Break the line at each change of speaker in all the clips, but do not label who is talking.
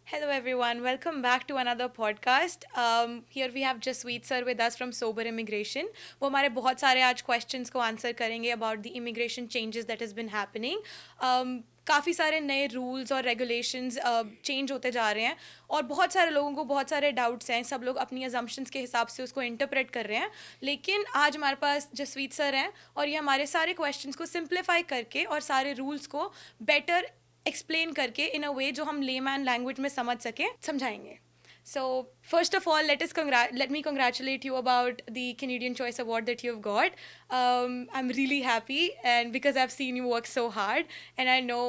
Hello, everyone. Welcome back to another podcast. Here we have Jasweet sir with us from Sober Immigration. वो हमारे बहुत सारे आज questions को answer करेंगे about the immigration changes that has been happening. काफ़ी सारे नए rules और regulations change होते जा रहे हैं और बहुत सारे लोगों को बहुत सारे doubts हैं. सब लोग अपनी assumptions के हिसाब से उसको interpret कर रहे हैं. लेकिन आज हमारे पास जसवीत सर हैं और ये हमारे सारे questions को simplify करके और सारे rules को better एक्सप्लेन करके इन अ वे जो हम लेमैन लैंग्वेज में समझ सकें समझाएंगे. So first of all, let me congratulate you about the Canadian Choice Award that you've got. I'm really happy, and because I've seen you work so hard, and I know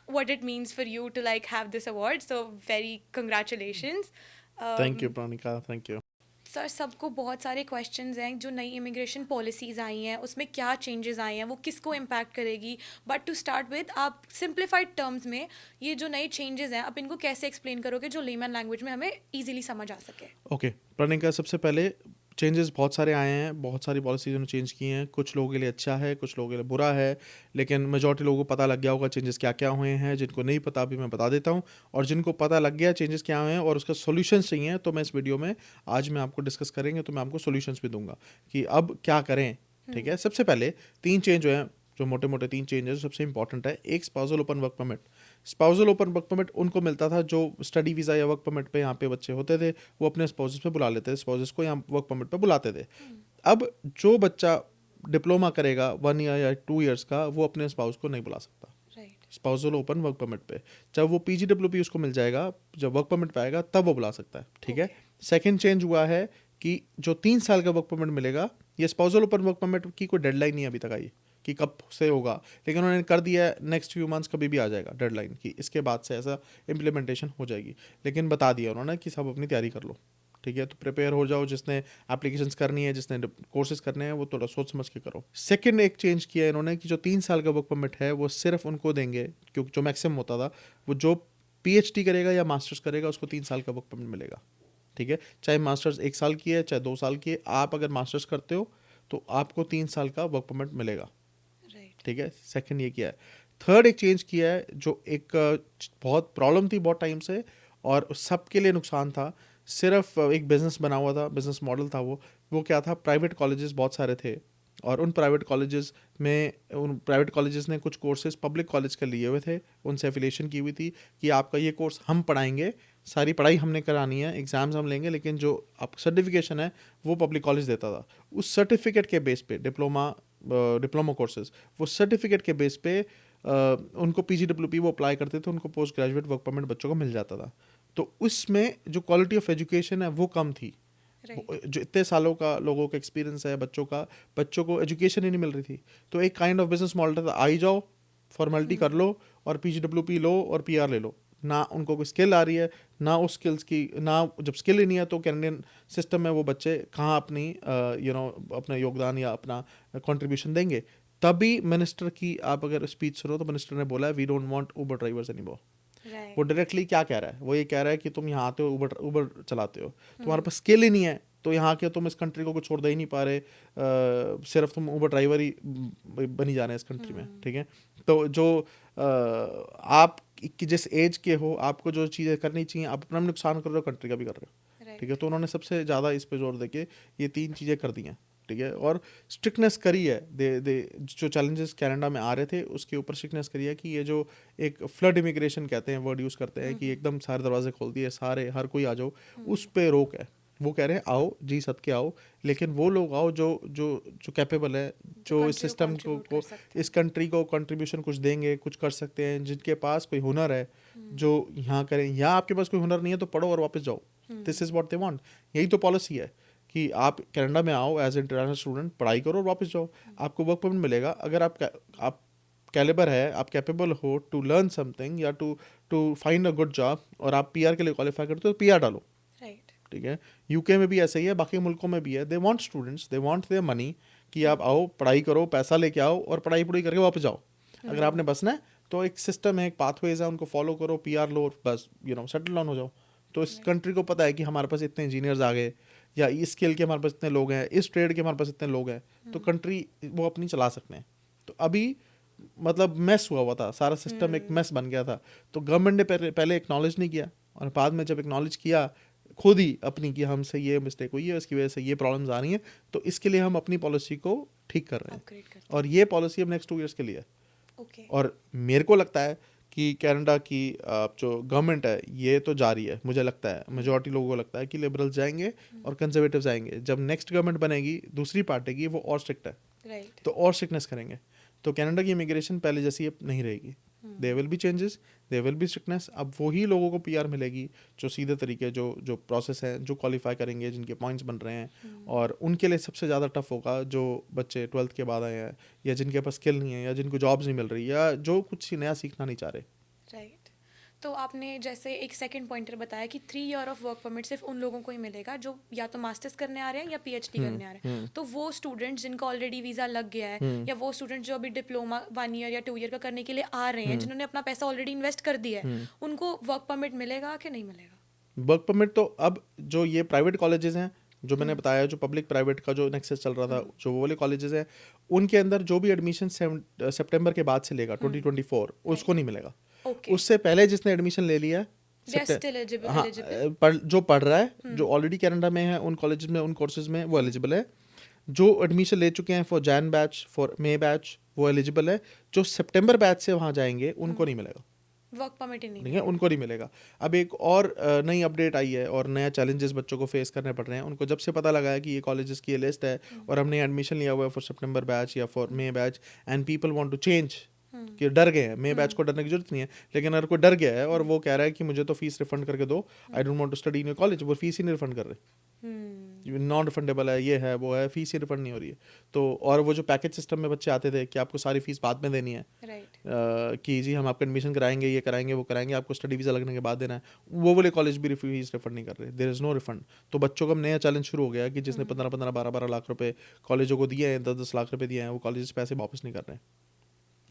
what it means for you to like have this award. So very congratulations.
Thank
Um,
you प्रोनिका, thank you.
Sir सबको बहुत सारे questions हैं जो नई immigration policies आई हैं उसमें क्या चेंजेस आए हैं वो किसको इम्पैक्ट करेगी. बट टू स्टार्ट विद आप सिंप्लीफाइड टर्म्स में ये जो नए चेंजेस हैं आप इनको कैसे एक्सप्लेन करोगे जो लेमन लैंग्वेज में हमें इजीली समझ आ सके.
ओके प्रोनिका, सबसे पहले चेंजेस बहुत सारे आए हैं, बहुत सारी पॉलिसीज उन्होंने चेंज की हैं। कुछ लोगों के लिए अच्छा है, कुछ लोगों के लिए बुरा है, लेकिन मेजॉरिटी लोगों को पता लग गया होगा चेंजेस क्या क्या हुए हैं। जिनको नहीं पता अभी मैं बता देता हूँ, और जिनको पता लग गया चेंजेस क्या हुए हैं और उसका सोल्यूशन चाहिए तो मैं इस वीडियो में आज मैं आपको डिस्कस करेंगे, तो मैं आपको सोल्यूशंस भी दूंगा कि अब क्या करें। ठीक है, सबसे पहले तीन चेंज हुए हैं, जो मोटे मोटे तीन चेंजेस सबसे इंपॉर्टेंट है। एक, spousal open work permit. Spousal open work permit उनको मिलता था जो स्टडी वीज़ा या वर्क परमिट पे यहाँ पे बच्चे होते थे, वो अपने स्पाउसेस पे बुला लेते थे, स्पाउसेस को यहाँ वर्क परमिट पे बुलाते थे। अब जो बच्चा डिप्लोमा करेगा 1 ईयर या 2 ईयर्स का, वो अपने स्पाउस को नहीं बुला सकता
right.
Spousal open work permit पे। जब वो PGWP उसको मिल जाएगा, जब वर्क परमिट पे आएगा तब वो बुला सकता है। ठीक है, सेकेंड चेंज हुआ है कि जो 3 साल का वर्क परमिट मिलेगा, ये स्पाउसल ओपन वर्क परमिट की कोई डेडलाइन नहीं है अभी तक आई कि कब से होगा, लेकिन उन्होंने कर दिया है नेक्स्ट फ्यू मंथ्स कभी भी आ जाएगा डेडलाइन कि इसके बाद से ऐसा इम्प्लीमेंटेशन हो जाएगी। लेकिन बता दिया उन्होंने कि सब अपनी तैयारी कर लो। ठीक है, तो प्रिपेयर हो जाओ, जिसने एप्लीकेशंस करनी है, जिसने कोर्सेज करने हैं, वो थोड़ा सोच समझ के करो। सेकंड एक चेंज किया है इन्होंने कि जो 3 साल का वर्क परमिट है वो सिर्फ उनको देंगे, क्योंकि जो मैक्सिमम होता था, वो जो PhD करेगा या मास्टर्स करेगा उसको 3 साल का वर्क परमिट मिलेगा। ठीक है, चाहे मास्टर्स 1 साल की है, चाहे 2 साल की है, आप अगर मास्टर्स करते हो तो आपको 3 साल का वर्क परमिट मिलेगा।
राइट.
ठीक है, सेकंड ये किया है। थर्ड एक चेंज किया है जो एक बहुत प्रॉब्लम थी बहुत टाइम से और सबके लिए नुकसान था। सिर्फ एक बिजनेस बना हुआ था, बिजनेस मॉडल था वो क्या था, प्राइवेट कॉलेजेस बहुत सारे थे और उन प्राइवेट कॉलेजेस ने कुछ कोर्सेज पब्लिक कॉलेज के लिए हुए थे, उनसे एफिलिएशन की हुई थी कि आपका ये कोर्स हम पढ़ाएंगे, सारी पढ़ाई हमने करानी है, एग्ज़ाम्स हम लेंगे, लेकिन जो आप सर्टिफिकेशन है वो पब्लिक कॉलेज देता था। उस सर्टिफिकेट के बेस पे डिप्लोमा कोर्सेज, वो सर्टिफिकेट के बेस पे उनको PGWP वो अप्लाई करते थे, उनको पोस्ट ग्रेजुएट वर्क परमिट बच्चों को मिल जाता था। तो उसमें जो क्वालिटी ऑफ एजुकेशन है वो कम थी।
राइट.
जो इतने सालों का लोगों का एक्सपीरियंस है, बच्चों को एजुकेशन ही नहीं मिल रही थी। तो एक काइंड ऑफ बिजनेस मॉडल था, आई जाओ, फॉर्मेलिटी कर लो और PGWP लो और PR ले लो। ना उनको कोई स्किल आ रही है, ना उस स्किल्स की, ना जब स्किल ही नहीं है तो कैनेडियन सिस्टम में वो बच्चे कहाँ अपनी अपना योगदान या अपना कंट्रीब्यूशन देंगे। तभी मिनिस्टर की आप अगर स्पीच सुनो तो मिनिस्टर ने बोला, we don't want Uber drivers anymore. वो
राइट.
डायरेक्टली क्या कह रहा है, वो ये कह रहा है कि तुम यहाँ आते हो, ऊबर ऊबर चलाते हो, तुम्हारे पास स्किल ही नहीं है, तो यहाँ के तुम इस कंट्री को कुछ छोड़ दे ही नहीं पा रहे, सिर्फ तुम ऊबर ड्राइवर ही बनी जा रहे हैं इस कंट्री में। ठीक है, तो जो आप कि जिस एज के हो, आपको जो चीज़ें करनी चाहिए, आप अपना भी नुकसान कर रहे हो, कंट्री का भी कर रहे हो। ठीक है, तो उन्होंने सबसे ज़्यादा इस पे जोर देके ये तीन चीज़ें कर दी हैं। ठीक है, और स्ट्रिक्टनेस करी है, दे जो चैलेंजेस कनाडा में आ रहे थे उसके ऊपर स्ट्रिक्टनेस करी है कि ये जो एक फ्लड इमिग्रेशन कहते हैं, वर्ड यूज़ करते हैं कि एकदम सारे दरवाजे खोल दिए, सारे हर कोई आ जाओ, उस पे रोक है। वो कह रहे हैं आओ जी, सद के आओ, लेकिन वो लोग आओ जो जो जो कैपेबल है, जो इस सिस्टम को इस कंट्री को कंट्रीब्यूशन कुछ देंगे, कुछ कर सकते हैं, जिनके पास कोई हुनर है जो यहाँ करें, या आपके पास कोई हुनर नहीं है तो पढ़ो और वापस जाओ। This is what they want. यही तो पॉलिसी है कि आप कनाडा में आओ एज इंटरनेशनल स्टूडेंट, पढ़ाई करो और वापस जाओ, आपको वर्क परमिट मिलेगा। अगर आप कैलिबर है, आप कैपेबल हो टू लर्न समथिंग या to find a good job, और आप PR के लिए क्वालिफाई करते हो तो PR डालो।
राइट.
ठीक है, UK में भी ऐसा ही है, बाकी मुल्कों में भी है। They want students, they want their money कि आप आओ, पढ़ाई करो, पैसा लेके आओ और पढ़ाई पूरी करके वापस जाओ। अगर आपने बसना है तो एक सिस्टम है, एक पाथवेज है, उनको फॉलो करो, PR लो और बस सेटल डाउन हो जाओ। तो इस कंट्री को पता है कि हमारे पास इतने इंजीनियर्स आ गए, या इस स्किल के हमारे पास इतने लोग हैं, इस ट्रेड के हमारे पास इतने लोग हैं, तो कंट्री वो अपनी चला सकते हैं। तो अभी मतलब मेस हुआ था, सारा सिस्टम एक मेस बन गया था। तो गवर्नमेंट ने पहले एक्नॉलेज नहीं किया, और बाद में जब एक्नॉलेज किया खुद ही अपनी कि हमसे ये मिस्टेक हुई है, इसकी वजह से ये प्रॉब्लम्स आ रही हैं, तो इसके लिए हम अपनी पॉलिसी को ठीक कर रहे हैं,
अपग्रेड करते
और ये पॉलिसी अब नेक्स्ट 2 ईयर्स के लिए है।
हैं। ओके।
और मेरे को लगता है कि कनाडा की जो गवर्नमेंट है ये तो जारी है, मुझे लगता है मेजॉरिटी लोगों को लगता है कि लिबरल्स जाएंगे और कंजर्वेटिव्स आएंगे। जब नेक्स्ट गवर्नमेंट बनेगी दूसरी पार्टी की, वो और स्ट्रिक्ट है,
राइट।
तो और स्ट्रिक्टनेस करेंगे। तो कनाडा की इमिग्रेशन पहले जैसी अब नहीं रहेगी, they will be changes, they will be strictness. अब वही लोगों को पीआर मिलेगी जो सीधे तरीके जो जो प्रोसेस है, जो क्वालिफाई करेंगे, जिनके पॉइंट्स बन रहे हैं, और उनके लिए सबसे ज़्यादा टफ होगा जो बच्चे 12th के बाद आए हैं, या जिनके पास स्किल नहीं है, या जिनको जॉब्स नहीं मिल रही, या जो कुछ नया सीखना नहीं चाह रहे।
राइट। तो आपने जैसे एक सेकंड पॉइंटर बताया कि 3 ईयर ऑफ वर्क परमिट सिर्फ उन लोगों को ही मिलेगा जो या तो मास्टर्स करने आ रहे हैं या पीएचडी करने आ रहे हैं। तो वो स्टूडेंट्स जिनका ऑलरेडी वीज़ा लग गया है, या वो स्टूडेंट्स जो अभी डिप्लोमा 1 ईयर या 2 ईयर का करने के लिए आ रहे हैं, जिन्होंने अपना पैसा ऑलरेडी इन्वेस्ट कर दिया है, उनको वर्क परमिट मिलेगा कि नहीं मिलेगा?
वर्क परमिट तो अब जो ये प्राइवेट कॉलेजेस हैं, जो मैंने बताया, जो पब्लिक प्राइवेट का जो नेक्सस चल रहा था, जो वो वाले कॉलेजेस हैं, उनके अंदर जो भी एडमिशन सितंबर के बाद से लेगा 2024, उसको नहीं मिलेगा।
ओके।
उससे पहले जिसने एडमिशन ले लिया है,
they are
September-
still eligible.
हाँ, जो पढ़ रहा है, जो ऑलरेडी कनाडा में है, उन कॉलेज में, उन कोर्सेज में वो एलिजिबल है। जो एडमिशन ले चुके हैं for Jain batch, for May batch, वो एलिजिबल है। जो सितंबर बैच से वहाँ जाएंगे उनको नहीं मिलेगा,
वर्क परमिट ही नहीं
ठीक है, उनको नहीं मिलेगा। अब एक और नई अपडेट आई है और नया चैलेंजेस बच्चों को फेस करने पड़ रहे हैं। उनको जब से पता लगा है कि ये कॉलेजेस की ये लिस्ट है और हमने एडमिशन लिया हुआ है फॉर सितंबर बैच या for May batch, and people want to change, कि डर गए हैं। मे बैच को डरने की जरूरत नहीं है, लेकिन अगर कोई डर गया है और वो कह रहा है कि मुझे तो फीस रिफंड करके दो, I don't want to study in your college, वो फीस ही नहीं रिफंड कर रहे, नॉन रिफंडेबल है, ये है, वो है, फीस ही रिफंड नहीं हो रही है। तो और वो जो पैकेज सिस्टम में बच्चे आते थे कि आपको सारी फीस बाद में देनी है,
राइट।
कि जी हम आपका एडमिशन कराएंगे, ये कराएंगे, वो कराएंगे, आपको स्टडी वीज़ा लगने के बाद देना है, वो वाले कॉलेज भी फीस रिफंड नहीं कर रहे, देयर इज़ नो रिफंड। तो बच्चों का नया चैलेंज शुरू हो गया कि जिसने 15-15, 12-12 लाख रुपए कॉलेजों को दिए हैं, 10-10 लाख रुपए दिए हैं, वो कॉलेज पैसे वापस नहीं कर रहे हैं।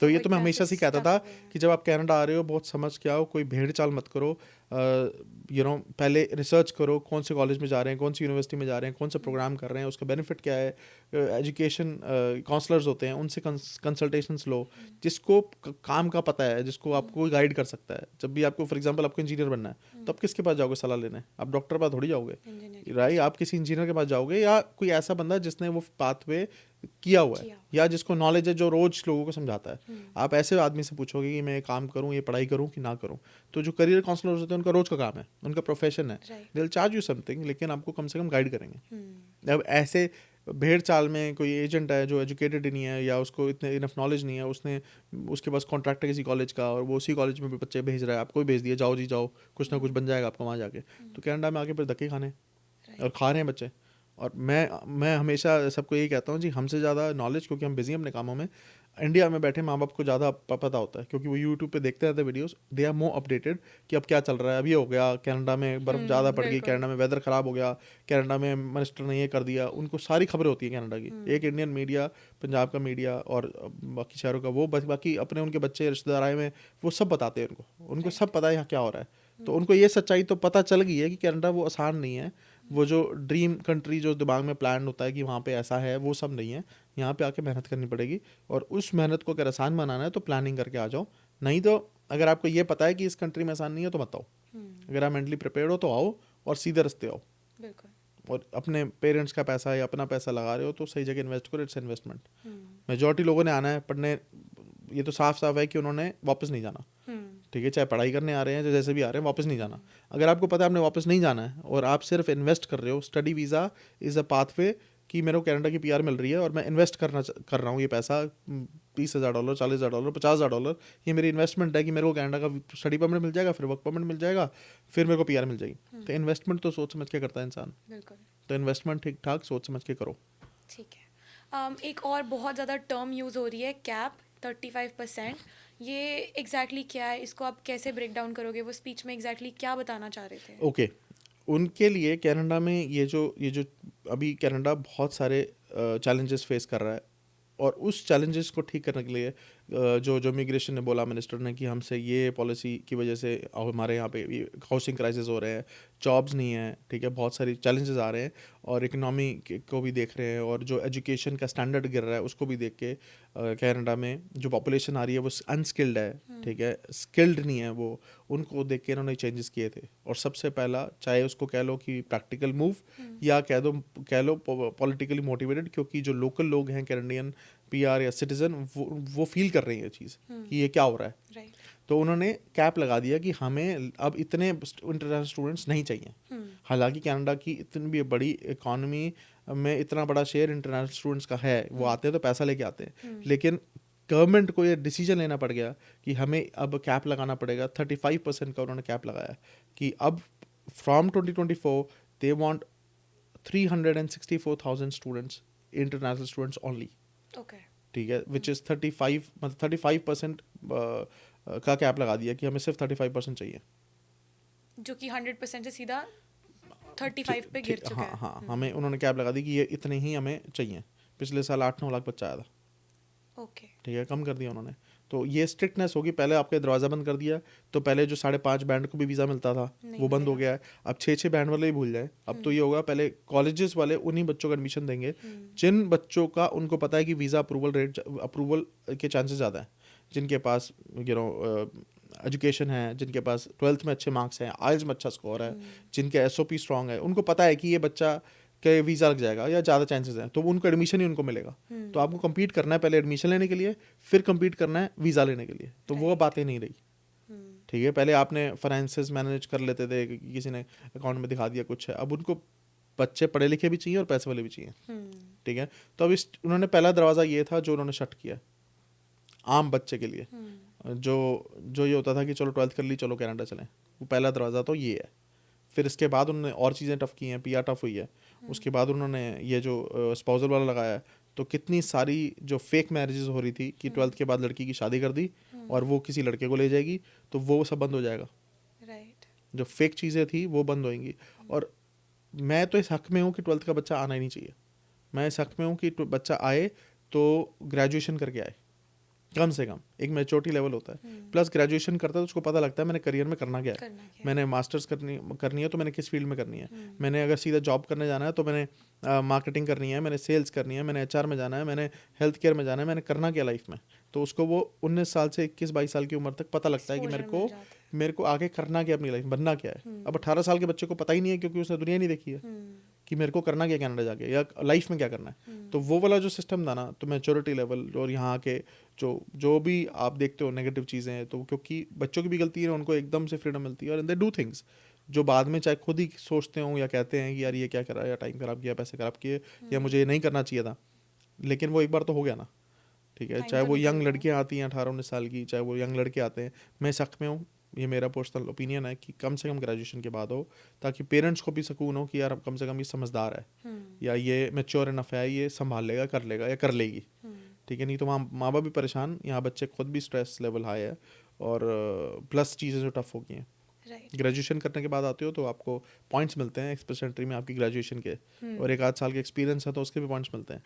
तो ये तो मैं हमेशा से कहता था कि जब आप कनाडा आ रहे हो, बहुत समझ के आओ, कोई भेड़ चाल मत करो, पहले रिसर्च करो कौन से कॉलेज में जा रहे हैं, कौन सी यूनिवर्सिटी में जा रहे हैं, कौन सा प्रोग्राम कर रहे हैं, उसका बेनिफिट क्या है। एजुकेशन काउंसलर्स होते हैं, उनसे कंसल्टेशंस लो, जिसको काम का पता है, जिसको आपको गाइड कर सकता है। जब भी आपको फॉर एग्जांपल आपको इंजीनियर बनना है, तो आप किसके पास जाओगे सलाह लेने? आप डॉक्टर के पास थोड़ी जाओगे, राइट? आप किसी इंजीनियर के पास जाओगे, या कोई ऐसा बंदा जिसने वो पाथवे किया हुआ है, या जिसको नॉलेज है, जो रोज लोगों को समझाता है। आप ऐसे आदमी से पूछोगे कि मैं ये काम करूं, ये पढ़ाई करूं कि ना करूं। तो जो करियर काउंसलर्स होते हैं, उनका रोज का काम है, उनका प्रोफेशन है, they will charge you something, लेकिन आपको कम से कम गाइड करेंगे। अब ऐसे भेड़ चाल में कोई एजेंट है जो एजुकेटेड नहीं है, या उसको इतने इनफ नॉलेज नहीं है, उसने उसके पास कॉन्ट्रैक्ट है किसी कॉलेज का, और वो उसी कॉलेज में भी बच्चे भेज रहा है, आपको भी भेज दिया, जाओ जी जाओ, कुछ ना कुछ बन जाएगा आपको वहाँ जाके। तो कनाडा में आके फिर धक्के खाने, और खा रहे हैं बच्चे। और मैं हमेशा सबको यही कहता हूँ जी, हमसे ज़्यादा नॉलेज, क्योंकि हम बिजी हैं अपने कामों में, इंडिया में बैठे माँ बाप को ज़्यादा पता होता है, क्योंकि वो यूट्यूब पे देखते रहते हैं videos, they are more updated कि अब क्या चल रहा है। अभी हो गया कनाडा में बर्फ़ ज़्यादा पड़ गई, कनाडा में वेदर ख़राब हो गया, कनाडा में मिनिस्टर ने ये कर दिया, उनको सारी खबरें होती है कनाडा की। एक इंडियन मीडिया, पंजाब का मीडिया और बाकी शहरों का वो, बाकी अपने उनके बच्चे रिश्तेदार आए में, वो सब बताते हैं उनको सब पता है यहाँ क्या हो रहा है। तो उनको ये सच्चाई तो पता चल गई है कि कनाडा वो आसान नहीं है, वो जो ड्रीम कंट्री जो दिमाग में प्लान होता है कि वहाँ पे ऐसा है, वो सब नहीं है। यहाँ पे आके मेहनत करनी पड़ेगी, और उस मेहनत को अगर आसान बनाना है तो प्लानिंग करके आ जाओ। नहीं तो अगर आपको ये पता है कि इस कंट्री में आसान नहीं है तो मत आओ। अगर आप मेंटली प्रिपेयर्ड हो तो आओ, और सीधे रास्ते आओ।
बिल्कुल।
और अपने पेरेंट्स का पैसा या अपना पैसा लगा रहे हो तो सही जगह इन्वेस्ट करो, इट्स इन्वेस्टमेंट। मेजॉरिटी लोगों ने आना है पढ़ने, ये तो साफ साफ है कि उन्होंने वापस नहीं जाना, ठीक है, चाहे पढ़ाई करने आ रहे हैं, जैसे भी आ रहे हैं, वापस नहीं जाना। अगर आपको पता है आपने वापस नहीं जाना है, और आप सिर्फ इन्वेस्ट कर रहे हो, study visa is a pathway कि मेरे को कनाडा की पीआर मिल रही है, और मैं इन्वेस्ट कर रहा हूँ ये पैसा, $30,000, $40,000, $50,000, ये मेरी इन्वेस्टमेंट है कि मेरे को कनाडा का स्टडी परमिट मिल जाएगा, फिर वर्क परमिट मिल जाएगा, फिर मेरे को पीआर मिल जाएगी। तो इन्वेस्टमेंट तो सोच समझ के करता है इंसान, तो इन्वेस्टमेंट ठीक ठाक सोच समझ के करो।
ठीक है। एक और बहुत ज़्यादा टर्म यूज़ हो रही है, कैप 35%। ये एग्जैक्टली क्या है, इसको आप कैसे ब्रेक डाउन करोगे? वो स्पीच में एग्जैक्टली क्या बताना चाह रहे थे?
ओके, उनके लिए कनाडा में ये जो अभी कनाडा बहुत सारे चैलेंजेस फेस कर रहा है, और उस चैलेंजेस को ठीक करने के लिए जो इमिग्रेशन ने बोला मिनिस्टर ने कि हमसे ये पॉलिसी की वजह से हमारे यहाँ पे हाउसिंग क्राइसिस हो रहे हैं, जॉब्स नहीं है, ठीक है, बहुत सारी चैलेंजेस आ रहे हैं, और इकनॉमी को भी देख रहे हैं, और जो एजुकेशन का स्टैंडर्ड गिर रहा है उसको भी देख के कनाडा में जो पॉपुलेशन आ रही है वो अनस्किल्ड है, ठीक है, स्किल्ड नहीं है वो, उनको देख के इन्होंने चेंजेस किए थे। और सबसे पहला, चाहे उसको कह लो कि प्रैक्टिकल मूव या कह लो पॉलिटिकली मोटिवेटेड, क्योंकि जो लोकल लोग हैं कैनेडियन पीआर या सिटीजन, वो फील कर रही है ये चीज़ कि ये क्या हो रहा है।
राइट।
तो उन्होंने कैप लगा दिया कि हमें अब इतने इंटरनेशनल स्टूडेंट्स नहीं चाहिए। हालांकि कनाडा की इतनी भी बड़ी इकॉनमी में इतना बड़ा शेयर इंटरनेशनल स्टूडेंट्स का है, वो आते हैं तो पैसा लेके आते हैं, लेकिन गवर्नमेंट को ये डिसीजन लेना पड़ गया कि हमें अब कैप लगाना पड़ेगा। 35% का उन्होंने कैप लगाया कि अब from 2024 they want 364,000 students, international students only,
okay.
ठीक है, विच इज़ 35, मतलब 35% का कैप लगा दिया कि हमें सिर्फ 35% चाहिए,
जो कि 100% से सीधा 35 पे गिर चुका है।
हाँ, हमें उन्होंने कैप लगा दी कि ये इतने ही हमें चाहिए। पिछले साल 8-9 लाख बच्चा आया था,
ओके।
ठीक है, कम कर दिया उन्होंने। तो ये स्ट्रिक्टनेस होगी। पहले आपके दरवाज़ा बंद कर दिया, तो पहले जो 5.5 बैंड को भी वीज़ा मिलता था वो बंद हो गया है। अब 6-6 बैंड वाले ही भूल जाए। अब तो ये होगा, पहले कॉलेजेस वाले उन्हीं बच्चों का एडमिशन देंगे जिन बच्चों का उनको पता है कि वीज़ा अप्रूवल के चांसेस ज़्यादा हैं, जिनके पास एजुकेशन है, जिनके पास 12th में अच्छे मार्क्स हैं, आइल्स में अच्छा स्कोर है, जिनके SOP स्ट्रॉन्ग है, उनको पता है कि ये बच्चा के वीज़ा लग जाएगा या ज़्यादा चांसेस हैं, तो उनको एडमिशन ही उनको मिलेगा। तो आपको कम्पीट करना है पहले एडमिशन लेने के लिए, फिर कम्पीट करना है वीज़ा लेने के लिए। तो वो बातें नहीं रही, ठीक है। पहले आपने फाइनेंसेस मैनेज कर लेते थे, किसी ने अकाउंट में दिखा दिया कुछ है, अब उनको बच्चे पढ़े लिखे भी चाहिए और पैसे वाले भी चाहिए, ठीक है। तो अब उन्होंने पहला दरवाज़ा ये था जो उन्होंने शट किया आम बच्चे के लिए। जो ये होता था कि चलो 12th कर ली, चलो कनाडा चलें, वो पहला दरवाज़ा तो ये है। फिर इसके बाद उन्होंने और चीज़ें टफ़ की हैं, PR टफ़ हुई है। उसके बाद उन्होंने ये जो स्पाउसल वाला लगाया है, तो कितनी सारी जो फेक मैरिजेस हो रही थी कि 12th के बाद लड़की की शादी कर दी और वो किसी लड़के को ले जाएगी, तो वो सब बंद हो जाएगा।
राइट।
जो फेक चीज़ें थी वो बंद होएंगी। और मैं तो इस हक़ में हूँ कि 12th का बच्चा आना ही नहीं चाहिए। मैं इस हक़ में हूँ कि बच्चा आए तो ग्रेजुएशन करके आए, कम से कम एक मैच्योरिटी लेवल होता है। प्लस ग्रेजुएशन करता है तो उसको पता लगता है मैंने करियर में करना क्या है, मैंने मास्टर्स करनी है तो मैंने किस फील्ड में करनी है, मैंने अगर सीधा जॉब करने जाना है तो मैंने मार्केटिंग करनी है, मैंने सेल्स करनी है, मैंने HR में जाना है, मैंने हेल्थ केयर में जाना है, मैंने करना क्या लाइफ में। तो उसको वो 19 साल से 21-22 साल की उम्र तक पता लगता है कि मेरे को आगे करना क्या, अपनी लाइफ बनना क्या है। अब 18 साल के बच्चे को पता ही नहीं है, क्योंकि उसने दुनिया नहीं देखी है कि मेरे को करना क्या कनाडा जाके, या लाइफ में क्या करना है। तो वो वाला जो सिस्टम था ना, तो मैच्योरिटी लेवल और यहाँ के जो भी आप देखते हो नेगेटिव चीज़ें हैं, तो क्योंकि बच्चों की भी गलती है, उनको एकदम से फ्रीडम मिलती है और दे डू थिंग्स जो बाद में चाहे खुद ही सोचते हों या कहते हैं कि यार ये क्या करा, या टाइम खराब किया, पैसे खराब किए, या मुझे ये नहीं करना चाहिए था, लेकिन वो एक बार तो हो गया ना, ठीक है। चाहे वो यंग लड़कियाँ आती हैं 18-19 साल की, चाहे वो यंग लड़के आते हैं, मैं सख्त में हूँ, ये मेरा पर्सनल ओपिनियन है कि कम से कम ग्रेजुएशन के बाद हो, ताकि पेरेंट्स को भी सुकून हो कि यार कम से कम ये समझदार है, या ये मैच्योर इनफ है, ये संभाल लेगा, कर लेगा या कर लेगी, ठीक है। नहीं तो माँ बाप भी परेशान, यहाँ बच्चे खुद भी स्ट्रेस लेवल हाई है, और प्लस चीज़ें जो टफ हो गई हैं। ग्रेजुएशन करने के बाद आते हो तो आपको पॉइंट्स मिलते हैं एक्सप्रेस एंट्री में आपकी ग्रेजुएशन के, और 1 आध साल के एक्सपीरियंस है तो उसके भी पॉइंट्स मिलते हैं,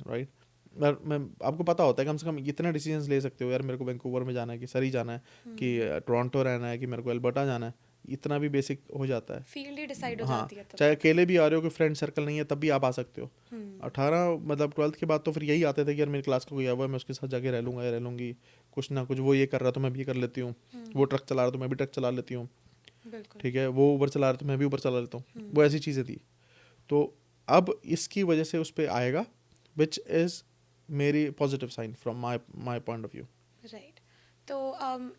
राइट। मैं आपको पता होता है कम से कम इतने डिसीजंस ले सकते हो, यार मेरे को वैंकूवर में जाना है कि सरी जाना है, कि टोरंटो रहना है, कि मेरे को एल्बर्टा जाना है, इतना भी बेसिक हो जाता है,
फील्ड ही डिसाइड हो
हाँ,
जाती है।
चाहे अकेले भी आ रहे हो, कोई फ्रेंड सर्कल नहीं है तब भी आप आ सकते हो। 18 मतलब 12th के बाद तो फिर यही आते थे कि यार मेरी क्लास का कोई आया हुआ है, मैं उसके साथ जाके रह लूँगा या रह लूँगी, कुछ ना कुछ वो ये कर रहा तो मैं भी कर लेती हूँ, वो ट्रक चला रहा तो मैं भी ट्रक चला लेती हूँ, ठीक है, वो ऊबर चला रहा तो मैं भी ऊबर चला लेता हूँ, वो ऐसी चीज़ें थी। तो अब इसकी वजह से उस पर आएगा, विच इज़ मेरी positive sign from my point of view.
Right. तो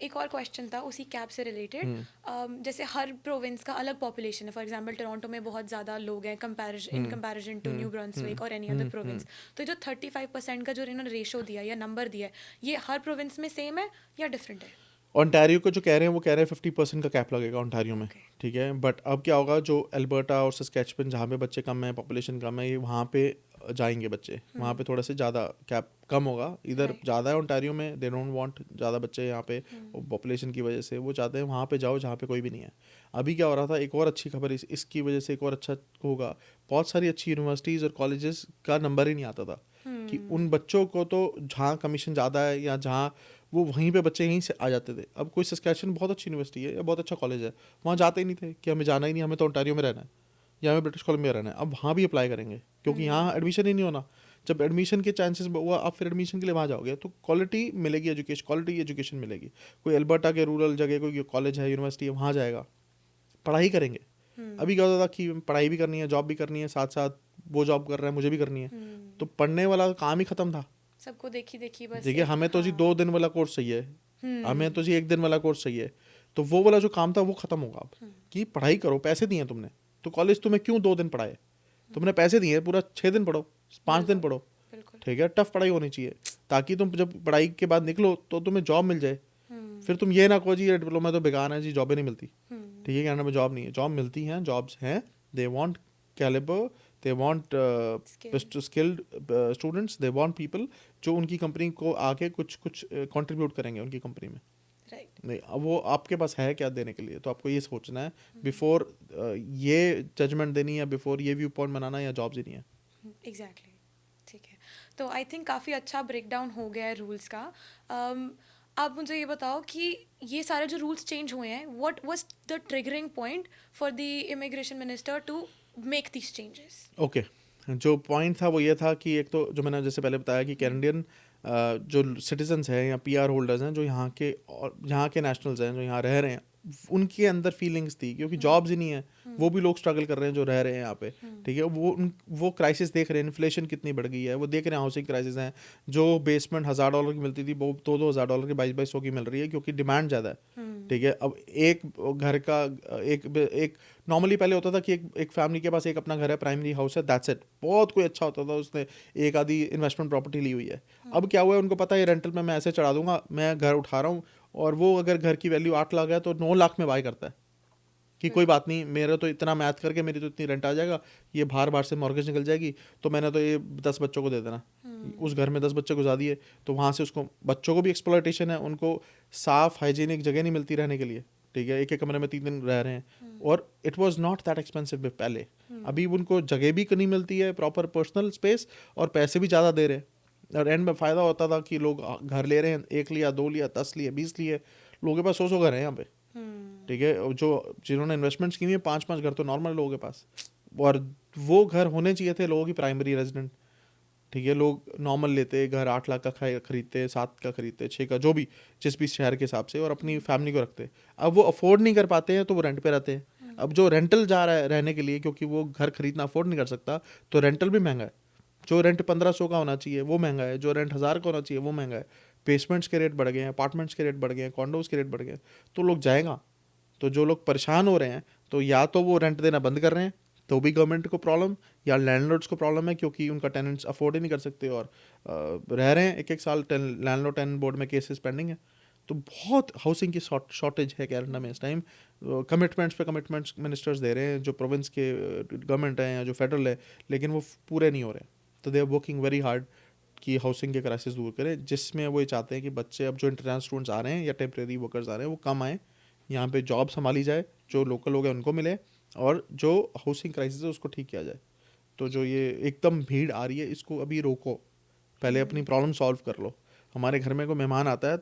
एक और क्वेश्चन था उसी कैब से रिलेटेड। जैसे हर प्रोविंस का अलग पॉपुलेशन है, फॉर एग्जांपल टोरंटो में बहुत ज़्यादा लोग हैं in comparison to New Brunswick और एनी अदर प्रोविंस। तो जो 35% का जो इन्होंने रेशो दिया या नंबर दिया है, ये हर प्रोविंस में सेम है या डिफरेंट है?
ओंटारियो को जो कह रहे हैं वो कह रहे हैं 50% का कैप लगेगा ओंटारियो में, ठीक है। बट अब क्या होगा, जो एल्बर्टा और सस्कैचुअन जहाँ पे बच्चे कम हैं, पॉपुलेशन कम है, ये वहाँ पे जाएंगे बच्चे, वहाँ पे थोड़ा से ज़्यादा कैप कम होगा, इधर
Right.
ज़्यादा है ओंटारियो में, दे डोंट वांट ज़्यादा बच्चे यहाँ पे पॉपुलेशन की वजह से, वो चाहते हैं वहाँ पे जाओ जहाँ पे कोई भी नहीं है। अभी क्या हो रहा था, एक और अच्छी खबर इसकी वजह से एक और अच्छा होगा, बहुत सारी अच्छी यूनिवर्सिटीज़ और कॉलेजेस का नंबर ही नहीं आता था कि उन बच्चों को तो जहाँ कमीशन ज़्यादा है या जहाँ वो वहीं पे बच्चे यहीं से आ जाते थे। अब कोई सस्कैचुअन बहुत अच्छी यूनिवर्सिटी है या बहुत अच्छा कॉलेज है, वहाँ जाते ही नहीं थे कि हमें जाना ही नहीं, हमें तो ओंटारियो में रहना है या हमें ब्रिटिश कोलंबिया रहना है। अब वहाँ भी अप्लाई करेंगे क्योंकि यहाँ एडमिशन ही नहीं होना। जब एडमिशन के चांसेस हुआ, आप फिर एडमिशन के लिए वहाँ जाओगे तो क्वालिटी मिलेगी, एजुकेशन क्वालिटी एजुकेशन मिलेगी। कोई अल्बर्टा के रूरल जगह कोई कॉलेज है, यूनिवर्सिटी है, वहाँ जाएगा, पढ़ाई करेंगे। अभी क्या होता था कि पढ़ाई भी करनी है, जॉब भी करनी है, साथ साथ वो जॉब कर रहे हैं, मुझे भी करनी है, तो पढ़ने वाला काम ही खत्म था।
सबको देखी बस
देखिए,
एक,
हमें तो जी
हाँ
2 दिन वाला कोर्स चाहिए, हमें तो जी 1 दिन वाला कोर्स चाहिए, तो वो वाला जो काम था वो खत्म होगा अब कि पढ़ाई करो, पैसे दिए तुमने तो कॉलेज तुम्हें क्यों 2 दिन पढ़ाए, तुमने पैसे दिए पूरा 6 दिन पढ़ो, 5 दिन पढ़ो,
बिल्कुल।
ठीक है। टफ पढ़ाई होनी चाहिए ताकि तुम जब पढ़ाई के बाद निकलो तो तुम्हें जॉब मिल जाए। फिर तुम ये ना कहो जी ये डिप्लोमा तो बेकार है जी, जॉबें नहीं मिलती। ठीक है, कनाडा में जॉब नहीं है, जॉब मिलती हैं, जॉब्स हैं, they want calibre, they want skilled students, they want people जो उनकी कंपनी को आके कुछ कुछ कंट्रीब्यूट करेंगे उनकी कंपनी में।
राइट।
नहीं, अब वो आपके पास है क्या देने के लिए, तो आपको ये सोचना है बिफोर ये जजमेंट देनी है, बिफोर ये व्यू पॉइंट बनाना या जॉब्स ही नहीं है।
एग्जैक्टली। ठीक है, तो आई थिंक काफ़ी अच्छा ब्रेक डाउन हो गया है रूल्स का। आप मुझे ये बताओ कि ये सारे जो रूल्स चेंज हुए हैं, what was the triggering point for the immigration minister to make these changes?
Okay, जो पॉइंट था वो ये था कि एक तो जो मैंने जैसे पहले बताया कि कैनेडियन जो सिटीजन्स हैं या पीआर होल्डर्स हैं, जो यहाँ के नेशनल्स हैं जो यहाँ रह रहे हैं, उनके अंदर फीलिंग्स थी क्योंकि जॉब्स ही नहीं है, वो भी लोग स्ट्रगल कर रहे हैं जो रह रहे हैं यहाँ पे। ठीक है, वो क्राइसिस देख रहे हैं, इन्फ्लेशन कितनी बढ़ गई है, वो देख रहे हैं, हाउसिंग क्राइसिस हैं, जो बेसमेंट $1000 की मिलती थी वो $2,000 की, 2200 की मिल रही है क्योंकि डिमांड ज़्यादा है। ठीक है, अब एक घर का एक नॉर्मली पहले होता था कि एक फैमिली के पास एक अपना घर है, प्राइमरी हाउस है, दैट्स इट। बहुत कोई अच्छा होता था, उसने एक आधी इन्वेस्टमेंट प्रॉपर्टी ली हुई है। अब क्या हुआ है, उनको पता है रेंटल में मैं ऐसे चढ़ा दूंगा, मैं घर उठा रहा हूँ, और वो अगर घर की वैल्यू 8 लाख है तो 9 लाख में बाय करता है कि कोई बात नहीं, मेरा तो इतना मैथ करके मेरी तो इतनी रेंट आ जाएगा, ये बाहर से मॉर्गेज निकल जाएगी, तो मैंने तो ये 10 बच्चों को दे देना। उस घर में 10 बच्चे गुजार दिए, तो वहाँ से उसको बच्चों को भी एक्सप्लॉयटेशन है, उनको साफ हाइजीनिक जगह नहीं मिलती रहने के लिए। ठीक है, एक एक कमरे में 3 दिन रह रहे हैं, और it was not that expensive पहले। अभी उनको जगह भी नहीं मिलती है, प्रॉपर पर्सनल स्पेस, और पैसे भी ज़्यादा दे रहे हैं। और एंड में फ़ायदा होता था कि लोग घर ले रहे हैं, 1 लिया, 2 लिया, 10 लिए, 20 लिए, लोगों के पास 100 घर हैं यहाँ पे। ठीक है, जो जिन्होंने इन्वेस्टमेंट्स की हुई है, 5-5 घर तो नॉर्मल लोगों के पास, और वो घर होने चाहिए थे लोगों की प्राइमरी रेजिडेंट। ठीक है, लोग नॉर्मल लेते घर, 8 लाख का खरीदते, 7 का खरीदते, 6 का, जो भी जिस भी शहर के हिसाब से, और अपनी फैमिली को रखते। अब वो अफोर्ड नहीं कर पाते हैं तो वो रेंट पे रहते हैं। अब जो रेंटल जा रहा है रहने के लिए, क्योंकि वो घर खरीदना अफोर्ड नहीं कर सकता, तो रेंटल भी महंगा है। जो रेंट 1500 का होना चाहिए वो महंगा है, जो रेंट 1000 का होना चाहिए वो महंगा है। बेसमेंट्स के रेट बढ़ गए हैं, अपार्टमेंट्स के रेट बढ़ गए हैं, कॉन्डोज के रेट बढ़ गए हैं, तो लोग जाएगा। तो जो लोग परेशान हो रहे हैं, तो या तो वो रेंट देना बंद कर रहे हैं, तो भी गवर्नमेंट को प्रॉब्लम, या लैंडलॉर्ड्स को प्रॉब्लम है क्योंकि उनका टेनेंट्स अफोर्ड ही नहीं कर सकते, और रह रहे हैं 1-1 साल, लैंडलॉर्ड टेनेंट बोर्ड में केसेस पेंडिंग है। तो बहुत हाउसिंग की शॉर्टेज है कनाडा में इस टाइम। कमिटमेंट्स पे कमिटमेंट्स मिनिस्टर्स दे रहे हैं, जो प्रोविंस के गवर्नमेंट हैं या जो फेडरल है, लेकिन वो पूरे नहीं हो रहे। तो they are working very hard कि हाउसिंग के क्राइसिस दूर करें, जिसमें वो ये चाहते हैं कि बच्चे, अब जो इंटरनेशनल स्टूडेंट्स आ रहे हैं या टेम्प्रेरी वर्कर्स आ रहे हैं, वो कम आए, यहाँ पे जॉब संभाली जाए, जो लोकल लोग हैं उनको मिले, और जो हाउसिंग क्राइसिस है उसको ठीक किया जाए। तो जो ये एकदम भीड़ आ रही है, इसको अभी रोको, पहले अपनी प्रॉब्लम सॉल्व कर लो। हमारे घर में कोई मेहमान आता है,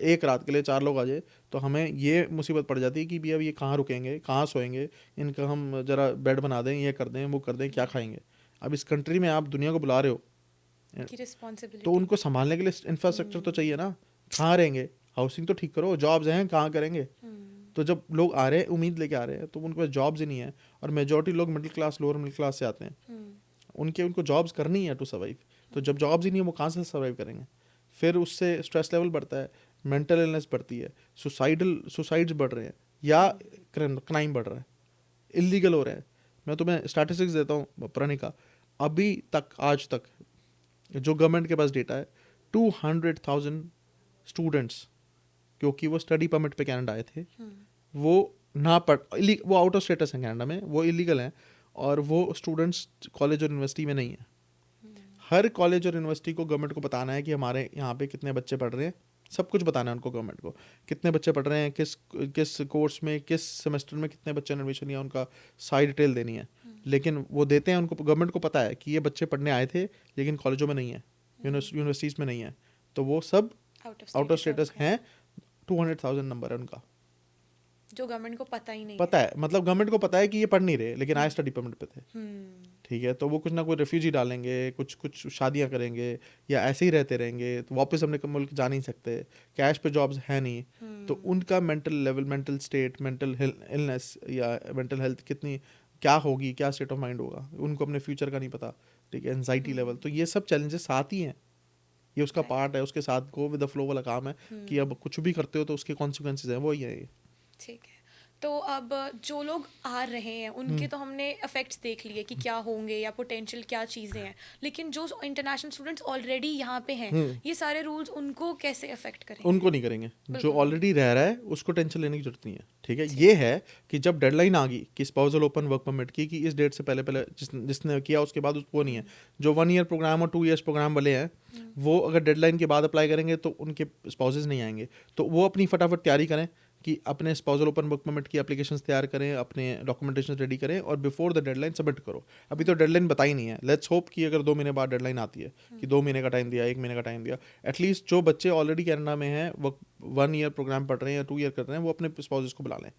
एक रात के लिए 4 लोग आ जाए, तो हमें ये मुसीबत पड़ जाती है कि भी अब ये कहाँ रुकेंगे, कहाँ सोएंगे, इनका हम ज़रा बेड बना दें, ये कर दें, वो कर दें, क्या खाएंगे। अब इस कंट्री में आप दुनिया को बुला रहे हो,
की रिस्पॉन्सिबिलिटी,
तो उनको संभालने के लिए इंफ्रास्ट्रक्चर तो चाहिए ना। कहाँ रहेंगे, हाउसिंग तो ठीक करो, जॉब्स हैं कहाँ करेंगे। तो जब लोग आ रहे हैं उम्मीद लेके आ रहे हैं, तो उनके पास जॉब्स ही नहीं है, और मेजॉरिटी लोग middle class, lower middle class से आते हैं, उनको जॉब्स करनी है टू सर्वाइव। तो जब जॉब्स ही नहीं है, वो कहाँ से सर्वाइव करेंगे। फिर उससे स्ट्रेस लेवल बढ़ता है, मेंटल इलनेस बढ़ती है, सुसाइड्स बढ़ रहे हैं, या क्राइम बढ़ रहा है, इलीगल हो रहा है। मैं तुम्हें स्टैटिस्टिक्स देता हूँ प्रणिका, अभी तक, आज तक जो गवर्नमेंट के पास डेटा है, 200,000 स्टूडेंट्स, क्योंकि वो स्टडी परमिट पे कनाडा आए थे, वो वो आउट ऑफ स्टेटस हैं कनाडा में, वो इलीगल हैं, और वो स्टूडेंट्स कॉलेज और यूनिवर्सिटी में नहीं है। हर कॉलेज और यूनिवर्सिटी को गवर्नमेंट को बताना है कि हमारे यहाँ पे कितने बच्चे पढ़ रहे हैं, सब कुछ बताना है उनको गवर्नमेंट को, कितने बच्चे पढ़ रहे हैं, किस किस कोर्स में, किस सेमेस्टर में कितने बच्चे ने एडमिशन लिया, उनका सारी डिटेल देनी है। लेकिन वो देते हैं, उनको गवर्नमेंट को पता है कि ये बच्चे पढ़ने आए थे लेकिन कॉलेजों में नहीं है, यूनिवर्सिटीज़ में नहीं है, तो वो सब आउट ऑफ स्टेटस हैं। 200,000 नंबर है उनका,
जो गवर्नमेंट को पता ही नहीं
पता है, मतलब गवर्नमेंट को पता है कि ये पढ़ नहीं रहे लेकिन आए स्टडी परमिट पे थे, ठीक है, तो वो कुछ ना कुछ रेफ्यूजी डालेंगे, कुछ कुछ शादियां करेंगे या ऐसे ही रहते रहेंगे, तो वापस अपने मुल्क जा नहीं सकते, कैश पे जॉब्स है नहीं, तो उनका mental level, mental state, mental illness या मेंटल हेल्थ कितनी क्या होगी, क्या स्टेट ऑफ माइंड होगा, उनको अपने फ्यूचर का नहीं पता, ठीक है, एंजाइटी लेवल, तो ये सब चैलेंजेस साथ ही हैं, ये उसका पार्ट है, उसके साथ गो विद द फ्लो वाला काम है कि अब कुछ भी करते हो तो उसके कॉन्सिक्वेंसेज हैं, वो ही है ये।
ठीक है। तो अब जो लोग आ रहे हैं उनके तो हमने इफेक्ट्स देख लिए कि क्या होंगे या पोटेंशियल क्या चीज़ें हैं, लेकिन जो इंटरनेशनल स्टूडेंट्स ऑलरेडी यहाँ पे हैं, ये सारे रूल्स उनको कैसे अफेक्ट करेंगे?
उनको नहीं करेंगे, जो
बिल्कुल
ऑलरेडी रह रहा है उसको टेंशन लेने की जरूरत नहीं है, ठीक है। ये है कि जब डेडलाइन आ गई कि स्पाउसल ओपन वर्क परमिट की कि इस डेट से पहले पहले जिसने किया उसके बाद वो नहीं है, जो 1 ईयर प्रोग्राम और 2 ईयर्स प्रोग्राम वाले हैं वो अगर डेडलाइन के बाद अप्लाई करेंगे तो उनके स्पाउसेस नहीं आएंगे, तो वो अपनी फटाफट तैयारी करें कि अपने स्पाउसल ओपन वर्क परमिट की एप्लीकेशंस तैयार करें, अपने डॉक्यूमेंटेशन रेडी करें और बिफोर द डेडलाइन सबमिट करो। अभी तो डेडलाइन बताई नहीं है, लेट्स होप कि अगर 2 महीने बाद डेडलाइन आती है कि 2 महीने का टाइम दिया, 1 महीने का टाइम दिया, एटलीस्ट जो बच्चे ऑलरेडी कनाडा में हैं वो 1 ईयर प्रोग्राम पढ़ रहे हैं या 2 ईयर कर रहे हैं वो अपने स्पाउसेस को बुला लें।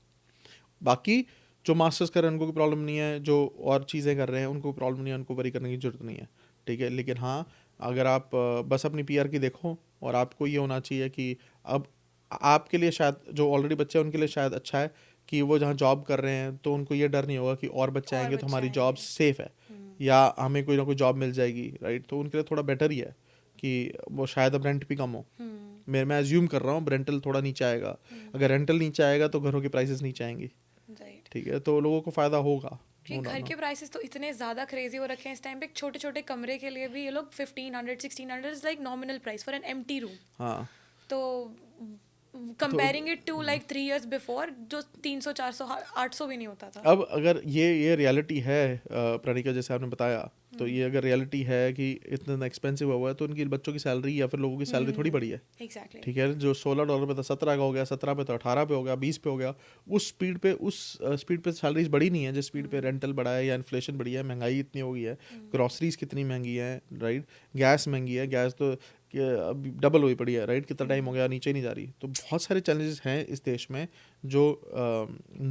बाकी जो मास्टर्स कर रहे हैं उनको कोई प्रॉब्लम नहीं है, जो और चीज़ें कर रहे हैं उनको प्रॉब्लम नहीं है, उनको वरी करने की जरूरत नहीं है, ठीक है। लेकिन हाँ, अगर आप बस अपनी PR की देखो और आपको ये होना चाहिए कि अब आपके लिए शायद जो ऑलरेडी बच्चे हैं उनके लिए शायद अच्छा है कि वो जहाँ जॉब कर रहे हैं तो उनको ये डर नहीं होगा कि और बच्चे
और
आएंगे तो
बच्चे
हमारी
आएंगे।
जॉब सेफ है या हमें कोई ना कोई जॉब मिल जाएगी, राइट, तो उनके लिए थोड़ा बेटर ही है कि वो शायद अब रेंट भी कम हो। मैं एज्यूम कर रहा हूँ रेंटल थोड़ा नीचे आएगा, अगर रेंटल नीचे आएगा तो घरों की प्राइसेस नीचे आएंगी,
राइट।
ठीक है, तो लोगों को फ़ायदा होगा।
कि घर के प्राइसेस तो इतने ज़्यादा क्रेजी हो रखे हैं इस टाइम पे, छोटे छोटे कमरे के लिए भी ये लोग 1500 1600 is like nominal price for an empty room.
हाँ,
तो comparing it to like 3 years before जो 300 400 800 भी नहीं होता था।
अब अगर ये रियलिटी है प्रणिका, जैसे आपने बताया, तो ये अगर रियलिटी है कि इतना एक्सपेंसिव हुआ है तो उनकी बच्चों की सैलरी या फिर लोगों की सैलरी थोड़ी बढ़ी है,
एग्जैक्टली।
ठीक है, जो $16 पे था 17 का हो गया, 17 पे तो 18 पे हो गया, 20 पे हो गया, उस स्पीड पे सैलरीज बढ़ी नहीं है जिस स्पीड पे रेंटल बढ़ा है या इन्फ्लेशन बढ़ी है, महंगाई इतनी हो गई है, ग्रॉसरीज कितनी महंगी है, राइट, गैस महंगी है, गैस तो अभी डबल हुई पड़ी है, राइट, कितना टाइम हो गया नीचे नहीं जा रही, तो बहुत सारे चैलेंजेस हैं इस देश में जो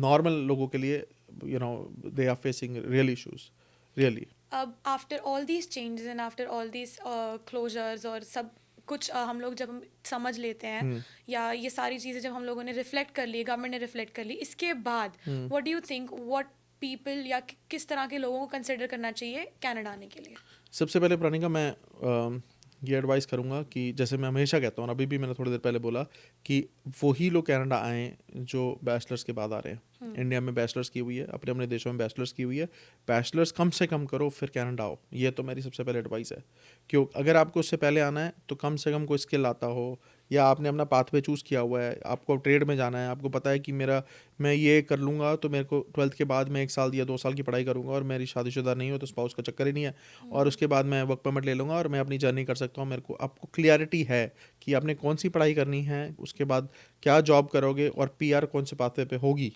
नॉर्मल लोगों के लिए they are facing real issues really.
अब after all these changes and after all these closures और सब कुछ हम लोग जब हम समझ लेते हैं या ये सारी चीज़ें जब हम लोगों ने रिफ्लेक्ट कर ली, गवर्नमेंट ने रिफ्लेक्ट कर ली, इसके बाद what do you think what people या किस तरह के लोगों को कंसिडर करना चाहिए कनाडा आने के लिए?
सबसे पहले प्रणिका मैं ये एडवाइस करूँगा कि जैसे मैं हमेशा कहता हूँ, अभी भी मैंने थोड़ी देर पहले बोला कि वही लोग कनाडा आएँ जो बैचलर्स के बाद आ रहे हैं। इंडिया में बैचलर्स की हुई है, अपने अपने देशों में बैचलर्स की हुई है, बैचलर्स कम से कम करो फिर कनाडा आओ, ये तो मेरी सबसे पहले एडवाइस है। क्यों, अगर आपको उससे पहले आना है तो कम से कम कोई स्किल आता हो या आपने अपना पाथवे चूज़ किया हुआ है, आपको ट्रेड में जाना है, आपको पता है कि मैं ये कर लूँगा तो मेरे को 12th के बाद मैं 1 साल या 2 साल की पढ़ाई करूँगा और मेरी शादीशुदा नहीं हो तो स्पाउस का चक्कर ही नहीं है, और उसके बाद मैं वर्क परमिट ले लूँगा और मैं अपनी जर्नी कर सकता हूँ। मेरे को आपको क्लियरिटी है कि आपने कौन सी पढ़ाई करनी है, उसके बाद क्या जॉब करोगे और PR कौन से पाथवे पे होगी,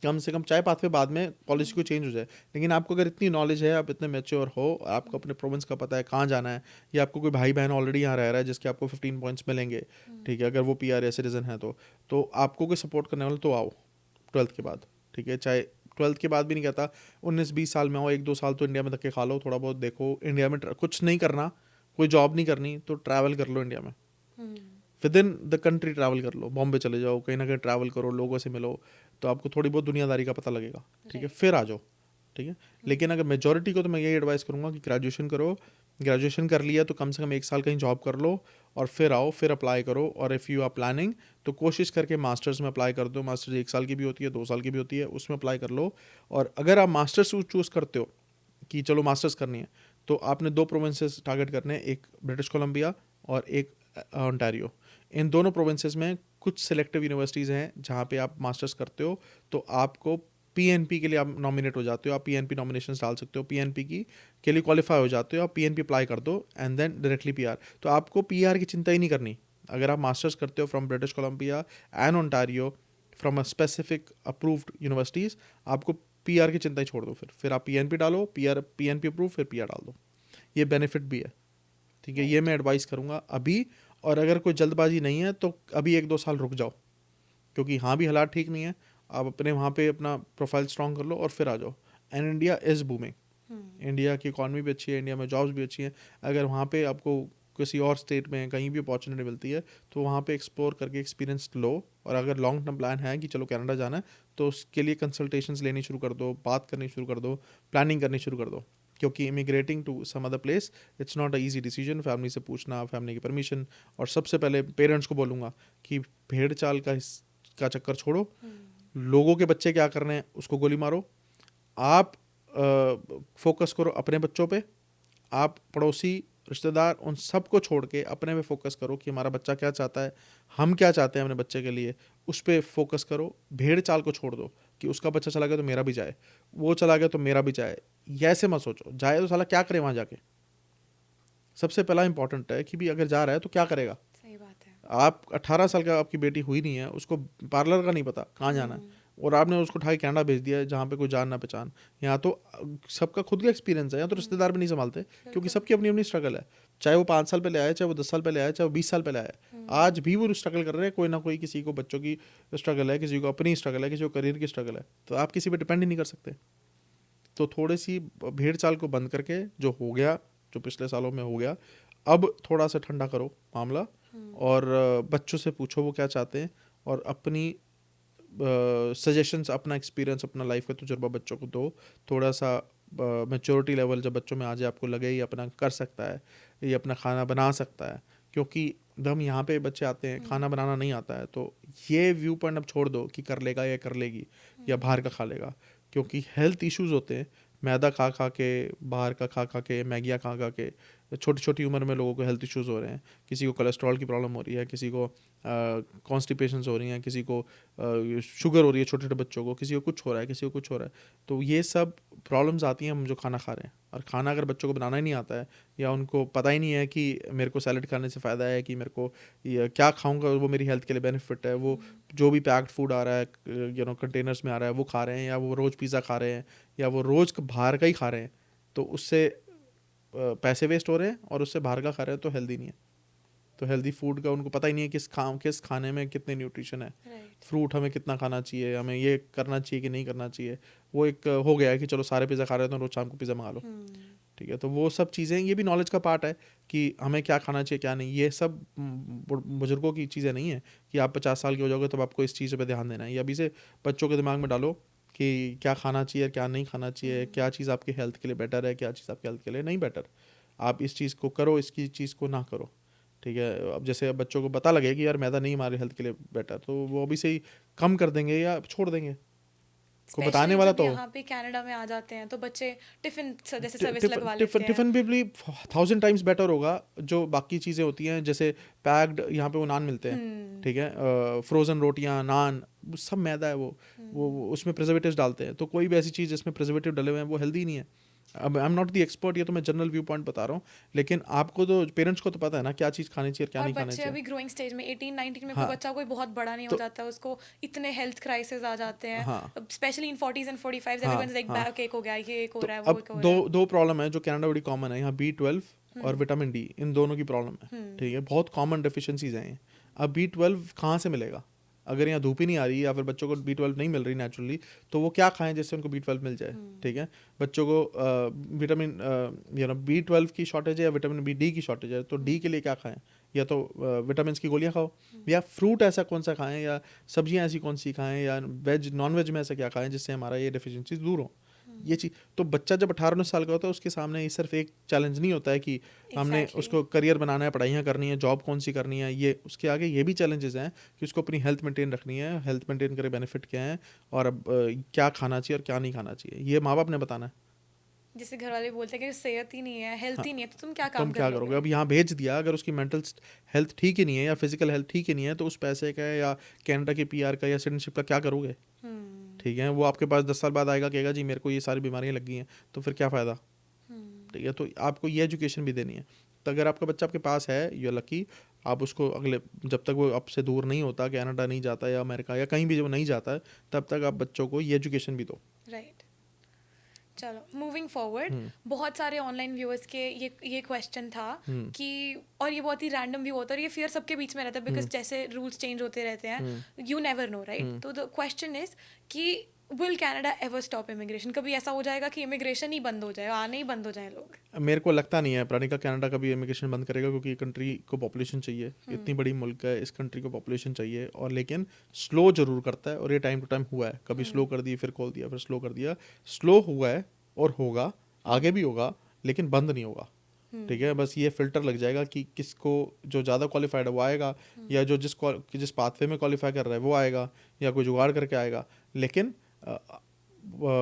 कम से कम चाहे पाथवे बाद में पॉलिसी को चेंज हो जाए, लेकिन आपको अगर इतनी नॉलेज है, आप इतने मैच्योर हो, आपको अपने प्रोविंस का पता है कहाँ जाना है, या आपको कोई भाई बहन ऑलरेडी यहाँ रह रहा है जिसके आपको 15 पॉइंट्स मिलेंगे, ठीक है, अगर वो PR या सिटीजन है तो आपको कोई सपोर्ट करने वाला तो आओ 12th के बाद, ठीक है, चाहे 12th के बाद भी नहीं कहता, 19-20 साल में हो, 1-2 साल तो इंडिया में धक्के खा लो, थोड़ा बहुत देखो, इंडिया में कुछ नहीं करना, कोई जॉब नहीं करनी तो ट्रैवल कर लो इंडिया में, with in the country travel कर लो, बॉम्बे चले जाओ, कहीं ना कहीं ट्रैवल करो, लोगों से मिलो, तो आपको थोड़ी बहुत दुनियादारी का पता लगेगा, ठीक है, फिर आ जाओ, ठीक है। लेकिन अगर मेजॉरिटी को तो मैं यही एडवाइस करूँगा कि ग्रेजुएशन करो, ग्रेजुएशन कर लिया तो कम से कम 1 साल कहीं जॉब कर लो और फिर आओ, फिर अप्लाई करो, और इफ़ यू आर प्लानिंग तो कोशिश करके मास्टर्स में अप्लाई कर दो, मास्टर्स 1 साल की भी होती है, 2 साल की भी होती है, उसमें अप्लाई कर लो। और अगर आप मास्टर्स चूज़ करते हो कि चलो मास्टर्स करनी है, तो आपने 2 प्रोविंसेस टारगेट करने हैं, एक ब्रिटिश कोलंबिया और एक ओंटारियो। इन दोनों प्रोविंसेस में कुछ सिलेक्टिव यूनिवर्सिटीज़ हैं जहाँ पे आप मास्टर्स करते हो तो आपको पीएनपी के लिए आप नॉमिनेट हो जाते हो, आप पीएनपी नॉमिनेशंस डाल सकते हो, पीएनपी की के लिए क्वालिफाई हो जाते हो, आप पीएनपी अप्लाई कर दो एंड देन डायरेक्टली पीआर। तो आपको पीआर की चिंता ही नहीं करनी। अगर आप मास्टर्स करते हो from British Columbia and Ontario from a specific approved universities, आपको पीआर की चिंता ही छोड़ दो। फिर आप पीएनपी डालो, पीएनपी अप्रूव, फिर पीआर डाल दो। ये बेनिफिट भी है, ठीक है। ये मैं एडवाइस करूँगा अभी। और अगर कोई जल्दबाजी नहीं है तो अभी 1-2 साल रुक जाओ, क्योंकि यहाँ भी हालात ठीक नहीं है। आप अपने वहाँ पे अपना प्रोफाइल स्ट्रॉन्ग कर लो और फिर आ जाओ। And India is booming, India की इकॉनमी भी अच्छी है, इंडिया में जॉब्स भी अच्छी हैं। अगर वहाँ पे आपको किसी और स्टेट में कहीं भी अपॉर्चुनिटी मिलती है तो वहाँ पे एक्सप्लोर करके एक्सपीरियंस लो। और अगर लॉन्ग टर्म प्लान है कि चलो कनाडा जाना है, तो उसके लिए कंसल्टेशंस लेनी शुरू कर दो, बात करनी शुरू कर दो, प्लानिंग करनी शुरू कर दो। क्योंकि immigrating to some other place it's not a easy decision. Family से पूछना, फैमिली की परमिशन, और सबसे पहले पेरेंट्स को बोलूँगा कि भेड़ चाल का चक्कर छोड़ो। लोगों के बच्चे क्या कर रहे हैं उसको गोली मारो। आप फोकस करो अपने बच्चों पे। आप पड़ोसी, रिश्तेदार, उन सब को छोड़ के अपने पे फोकस करो कि हमारा बच्चा क्या चाहता है, हम क्या चाहते हैं अपने बच्चे के लिए, उस पर फोकस करो। भेड़ चाल को छोड़ दो कि उसका बच्चा चला गया तो मेरा भी जाए, वो चला गया तो मेरा भी जाए। ये ऐसे मत सोचो, जाए तो साला क्या करे वहाँ जाके। सबसे पहला इंपॉर्टेंट है कि भी अगर जा रहा है तो क्या करेगा।
सही बात है।
आप 18 साल का आपकी बेटी हुई नहीं है, उसको पार्लर का नहीं पता कहाँ जाना है, और आपने उसको उठा के कनाडा भेज दिया है जहाँ पे कोई जान ना पहचान। यहाँ तो सबका खुद का एक्सपीरियंस है, यहाँ तो रिश्तेदार भी नहीं संभालते, क्योंकि सबकी अपनी अपनी स्ट्रगल है। चाहे वो 5 साल पहले आए, चाहे वो 10 साल पहले आए, चाहे वो 20 साल पहले आए, आज भी वो स्ट्रगल कर रहे हैं। कोई ना कोई, किसी को बच्चों की स्ट्रगल है, किसी को अपनी स्ट्रगल है, किसी को करियर की स्ट्रगल है। तो आप किसी पर डिपेंड ही नहीं कर सकते। तो थोड़ी सी भेड़ चाल को बंद करके, जो हो गया, जो पिछले सालों में हो गया, अब थोड़ा सा ठंडा करो मामला, और बच्चों से पूछो वो क्या चाहते हैं, और अपनी सजेशंस, अपना एक्सपीरियंस, अपना लाइफ का तजुर्बा बच्चों को दो। थोड़ा सा मैच्योरिटी लेवल जब बच्चों में आ जाए, आपको लगे ये अपना कर सकता है, ये अपना खाना बना सकता है। क्योंकि जब हम यहाँ पे बच्चे आते हैं, खाना बनाना नहीं आता है, तो ये व्यू पॉइंट अब छोड़ दो कि कर लेगा या कर लेगी या बाहर का खा लेगा। क्योंकि हेल्थ इश्यूज होते हैं, मैदा खा खा के, बाहर का खा खा के, मैगियाँ खा खा के छोटी छोटी उम्र में लोगों को हेल्थ इश्यूज़ हो रहे हैं। किसी को कोलेस्ट्रॉल की प्रॉब्लम हो रही है, किसी को कॉन्स्टिपेशंस हो रही हैं, किसी को शुगर हो रही है छोटे छोटे बच्चों को, किसी को कुछ हो रहा है, किसी को कुछ हो रहा है। तो ये सब प्रॉब्लम्स आती हैं हम जो खाना खा रहे हैं। और खाना अगर बच्चों को बनाना ही नहीं आता है, या उनको पता ही नहीं है कि मेरे को सैलड खाने से फ़ायदा है, कि मेरे को क्या खाऊंगा वो मेरी हेल्थ के लिए बेनिफिट है, वो जो भी पैक्ड फूड आ रहा है, कंटेनर्स में आ रहा है, वो खा रहे हैं, या वो रोज़ पिज़्ज़ा खा रहे हैं, या वो रोज़ बाहर का ही खा रहे हैं, तो उससे पैसे वेस्ट हो रहे हैं, और उससे बाहर का खा रहे हैं तो हेल्दी नहीं है। तो हेल्दी फूड का उनको पता ही नहीं है किस खाने में कितने न्यूट्रिशन है। फ्रूट हमें कितना खाना चाहिए, हमें ये करना चाहिए कि नहीं करना चाहिए। वो एक हो गया है कि चलो सारे पिज़्ज़ा खा रहे हैं तो रोज़ शाम को पिज़्ज़ा मंगा लो, ठीक है। तो वो सब चीज़ें, ये भी नॉलेज का पार्ट है कि हमें क्या खाना चाहिए क्या नहीं। ये सब बुजुर्गों की चीज़ें नहीं है कि आप 50 साल के हो जाओगे तब आपको इस चीज़ पर ध्यान देना है। ये अभी से बच्चों के दिमाग में डालो कि क्या खाना चाहिए, क्या नहीं खाना चाहिए, क्या चीज़ आपकी हेल्थ के लिए बेटर है, क्या चीज़ आपकी हेल्थ के लिए नहीं बेटर। आप इस चीज़ को करो, इसकी चीज़ को ना करो, ठीक है। अब जैसे अब बच्चों को पता लगे कि यार मैदा नहीं हमारे हेल्थ के लिए बेटर, तो वो अभी से ही कम कर देंगे या छोड़ देंगे। को बताने
स्पेशली
वाला
जब
तो
यहाँ पे कनाडा में आ जाते हैं तो बच्चे टिफिन जैसे सर्विस लगवा लेते हैं।
टिफिन भी 1000 टाइम्स बेटर होगा जो बाकी चीज़ें होती हैं। जैसे पैक्ड यहाँ पे वो नान मिलते हैं, ठीक है, फ्रोज़न रोटियाँ, नान, सब मैदा है। वो उसमें प्रिजर्वेटिव्स डालते हैं। तो कोई भी ऐसी चीज़ जिसमें प्रिजर्वेटिव डले हुए हैं वो हेल्दी नहीं है। अब I am not the expert, ये तो मैं जनरल व्यू पॉइंट बता रहा हूँ, लेकिन आपको तो, पेरेंट्स को तो पता है ना क्या चीज़ खानी चाहिए और क्या
और
नहीं खानी
बच्चे
चाहिए।
अभी ग्रोइंग स्टेज में 18-19 में कोई
हाँ,
बच्चा कोई बहुत बड़ा नहीं हो
तो
जाता, उसको इतने हेल्थ क्राइसिस आ जाते हैं,
हाँ
specially in 40s and 45s
हाँ
एवरीवन लाइक
हाँ।
बैक एक हो गया, ये एक हो
तो
रहा है, वो
अब
एक हो
दो
रहा है।
दो प्रॉब्लम है जो कनाडा बड़ी कॉमन है। यहाँ B12 और विटामिन डी, इन दोनों की प्रॉब्लम है, ठीक है। बहुत कॉमन डेफिशिएंसीज हैं ये। अब B12 कहाँ से मिलेगा अगर यहाँ धूप ही नहीं आ रही, या फिर बच्चों को B12 नहीं मिल रही नेचुरली, तो वो क्या खाएं जिससे उनको B12 मिल जाए, ठीक है। बच्चों को विटामिन B12 की शॉर्टेज है या विटामिन डी की शॉर्टेज है, तो डी के लिए क्या खाएं, या तो विटामिन की गोलियां खाओ, या फ्रूट ऐसा कौन सा खाएं, या सब्जियां ऐसी कौन सी खाएं, या वेज नॉन वेज में ऐसा क्या खाएं जिससे हमारा ये डेफिशिएंसीज दूर हो। ये चीज़ तो बच्चा जब 18-19 साल का होता है उसके सामने ये सिर्फ एक चैलेंज नहीं होता है कि हमने उसको करियर बनाना है, पढ़ाइयाँ करनी है, जॉब कौन सी करनी है। ये उसके आगे ये भी चैलेंजेस हैं कि उसको अपनी हेल्थ मेंटेन रखनी है, हेल्थ मेंटेन करे बेनिफिट क्या है, और अब क्या खाना चाहिए और क्या नहीं खाना चाहिए, ये माँ बाप ने बताना है।
जिससे घर वाले बोलते हैं कि सेहत ही नहीं है, हेल्थ
हाँ,
ही नहीं है, तो तुम क्या
तुम
काम कर
क्या करोगे।
लोगे।
अब यहाँ भेज दिया, अगर उसकी मेंटल हेल्थ ठीक ही नहीं है या फिजिकल हेल्थ ठीक ही नहीं है, तो उस पैसे का या कनाडा के PR का या सिटीजनशिप का क्या करोगे, ठीक है, वो आपके पास 10 साल बाद आएगा, कहेगा जी मेरे को ये सारी बीमारियां लग गई हैं, तो फिर क्या फ़ायदा, ठीक है। तो आपको ये एजुकेशन भी देनी है। तो अगर आपका बच्चा आपके पास है, यू आर लकी, आप उसको अगले, जब तक वो आपसे दूर नहीं होता, कनाडा नहीं जाता या अमेरिका या कहीं भी जो नहीं जाता है, तब तक आप बच्चों को ये एजुकेशन भी दो।
राइट। चलो मूविंग फॉरवर्ड, बहुत सारे ऑनलाइन व्यूअर्स के ये क्वेश्चन था कि, और ये बहुत ही रैंडम व्यू होता है और ये फियर सबके बीच में रहता है बिकॉज जैसे रूल्स चेंज होते रहते हैं, यू नेवर नो राइट। तो द क्वेश्चन इज कि will Canada ever stop immigration? कभी ऐसा हो जाएगा कि इमिग्रेशन ही बंद हो जाए, आने ही बंद हो जाए लोग?
मेरे को लगता नहीं है प्राणिका कनाडा कभी इमिग्रेशन बंद करेगा, क्योंकि कंट्री को पॉपुलेशन चाहिए, इतनी बड़ी मुल्क है, इस कंट्री को पॉपुलेशन चाहिए। और लेकिन स्लो जरूर करता है, और ये टाइम टू टाइम हुआ है, कभी स्लो कर दिया, फिर खोल दिया, फिर स्लो कर दिया, स्लो हुआ है और होगा, आगे भी होगा, लेकिन बंद नहीं होगा, ठीक है। बस ये फिल्टर लग जाएगा कि किसको, जो ज़्यादा क्वालिफाइड है वो आएगा, या जो जिस पाथवे में क्वालिफाई कर रहा है वो आएगा, या कोई जुगाड़ करके आएगा, लेकिन